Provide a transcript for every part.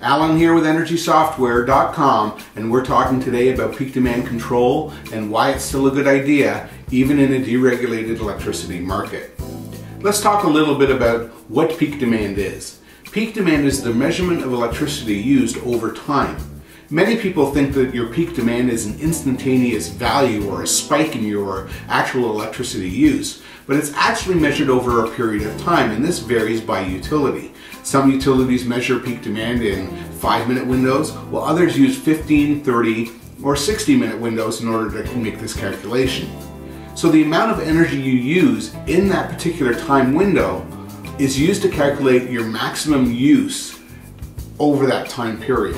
Alan here with EnergySoftware.com, and we're talking today about peak demand control and why it's still a good idea even in a deregulated electricity market. Let's talk a little bit about what peak demand is. Peak demand is the measurement of electricity used over time. Many people think that your peak demand is an instantaneous value or a spike in your actual electricity use, but it's actually measured over a period of time, and this varies by utility. Some utilities measure peak demand in 5-minute windows, while others use 15, 30, or 60-minute windows in order to make this calculation. So the amount of energy you use in that particular time window is used to calculate your maximum use over that time period.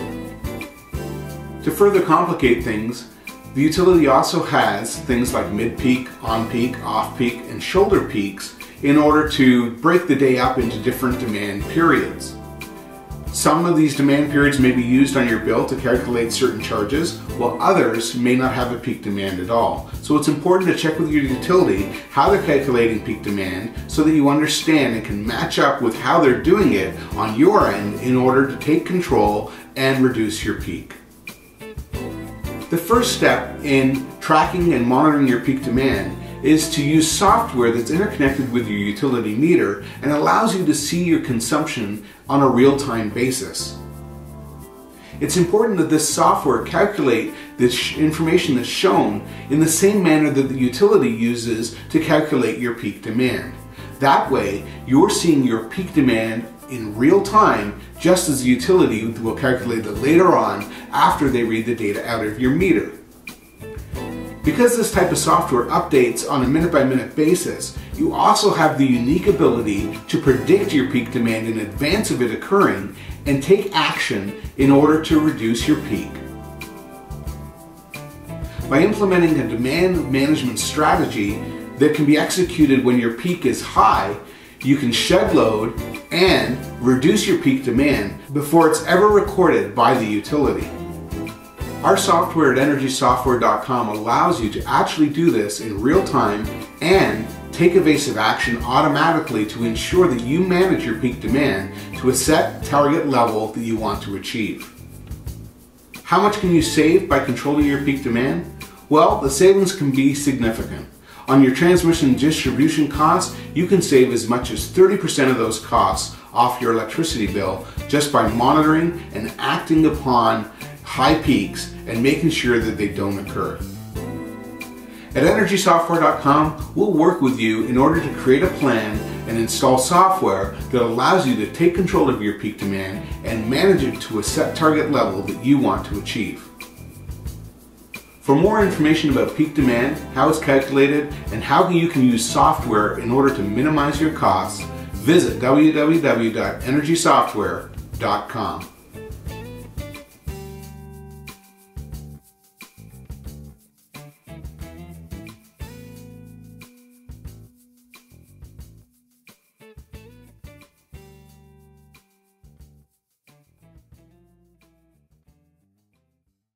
To further complicate things, the utility also has things like mid-peak, on-peak, off-peak, and shoulder peaks in order to break the day up into different demand periods. Some of these demand periods may be used on your bill to calculate certain charges, while others may not have a peak demand at all. So it's important to check with your utility how they're calculating peak demand so that you understand and can match up with how they're doing it on your end in order to take control and reduce your peak. The first step in tracking and monitoring your peak demand is to use software that's interconnected with your utility meter and allows you to see your consumption on a real-time basis. It's important that this software calculate this information that's shown in the same manner that the utility uses to calculate your peak demand. That way, you're seeing your peak demand in real time, just as the utility will calculate it later on after they read the data out of your meter. Because this type of software updates on a minute-by-minute basis, you also have the unique ability to predict your peak demand in advance of it occurring and take action in order to reduce your peak. By implementing a demand management strategy that can be executed when your peak is high, you can shed load and reduce your peak demand before it's ever recorded by the utility. Our software at EnergySoftware.com allows you to actually do this in real time and take evasive action automatically to ensure that you manage your peak demand to a set target level that you want to achieve. How much can you save by controlling your peak demand? Well, the savings can be significant. On your transmission and distribution costs, you can save as much as 30% of those costs off your electricity bill just by monitoring and acting upon high peaks and making sure that they don't occur. At EnergySoftware.com, we'll work with you in order to create a plan and install software that allows you to take control of your peak demand and manage it to a set target level that you want to achieve. For more information about peak demand, how it's calculated, and how you can use software in order to minimize your costs, visit www.EnergySoftware.com.